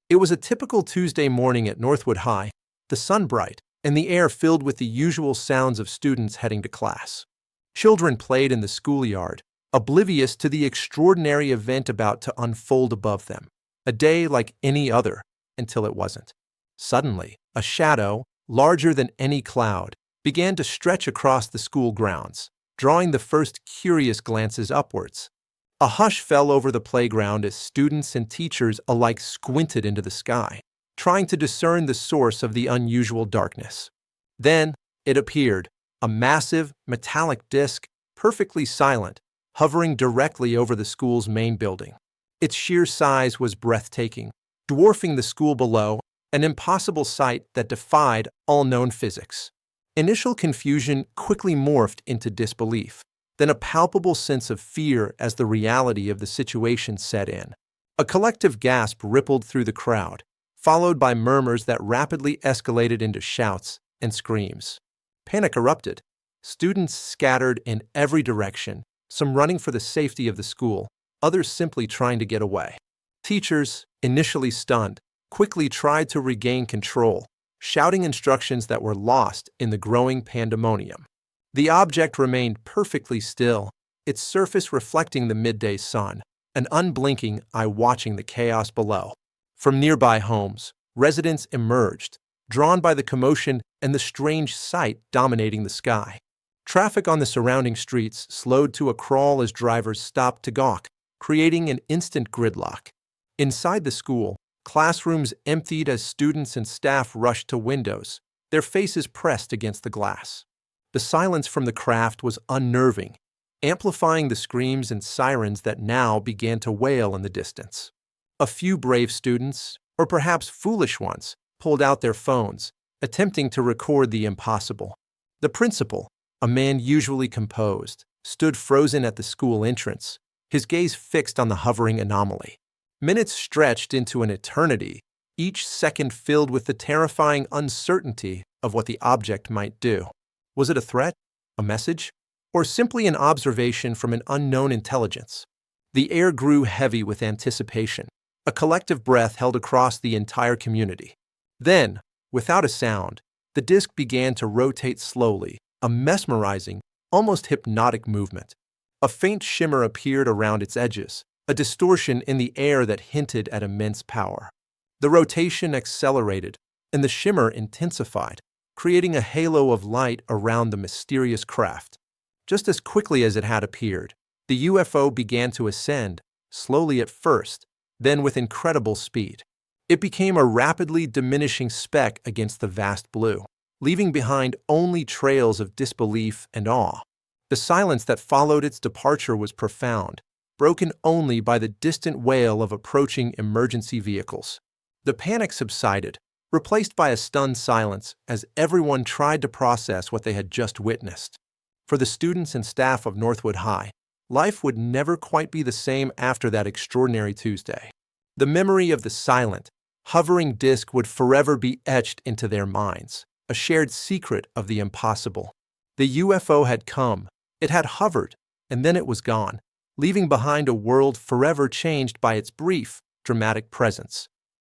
It was a typical Tuesday morning at Northwood High, the sun bright, and the air filled with the usual sounds of students heading to class. Children played in the schoolyard, oblivious to the extraordinary event about to unfold above them. A day like any other, until it wasn't. Suddenly, a shadow, larger than any cloud, began to stretch across the school grounds, drawing the first curious glances upwards. A hush fell over the playground as students and teachers alike squinted into the sky, trying to discern the source of the unusual darkness. Then it appeared, a massive, metallic disc, perfectly silent, hovering directly over the school's main building. Its sheer size was breathtaking, dwarfing the school below, an impossible sight that defied all known physics. Initial confusion quickly morphed into disbelief, then a palpable sense of fear as the reality of the situation set in. A collective gasp rippled through the crowd, followed by murmurs that rapidly escalated into shouts and screams. Panic erupted. Students scattered in every direction, some running for the safety of the school, others simply trying to get away. Teachers, initially stunned, quickly tried to regain control, shouting instructions that were lost in the growing pandemonium. The object remained perfectly still, its surface reflecting the midday sun, an unblinking eye watching the chaos below. From nearby homes, residents emerged, drawn by the commotion and the strange sight dominating the sky. Traffic on the surrounding streets slowed to a crawl as drivers stopped to gawk, creating an instant gridlock. Inside the school, classrooms emptied as students and staff rushed to windows, their faces pressed against the glass. The silence from the craft was unnerving, amplifying the screams and sirens that now began to wail in the distance. A few brave students, or perhaps foolish ones, pulled out their phones, attempting to record the impossible. The principal, a man usually composed, stood frozen at the school entrance, his gaze fixed on the hovering anomaly. Minutes stretched into an eternity, each second filled with the terrifying uncertainty of what the object might do. Was it a threat, a message, or simply an observation from an unknown intelligence? The air grew heavy with anticipation. A collective breath held across the entire community. Then, without a sound, the disc began to rotate slowly, a mesmerizing, almost hypnotic movement. A faint shimmer appeared around its edges, a distortion in the air that hinted at immense power. The rotation accelerated, and the shimmer intensified, creating a halo of light around the mysterious craft. Just as quickly as it had appeared, the UFO began to ascend, slowly at first, then with incredible speed. It became a rapidly diminishing speck against the vast blue, leaving behind only trails of disbelief and awe. The silence that followed its departure was profound, broken only by the distant wail of approaching emergency vehicles. The panic subsided, replaced by a stunned silence as everyone tried to process what they had just witnessed. For the students and staff of Northwood High, life would never quite be the same after that extraordinary Tuesday. The memory of the silent, hovering disc would forever be etched into their minds, a shared secret of the impossible. The UFO had come, it had hovered, and then it was gone, leaving behind a world forever changed by its brief, dramatic presence.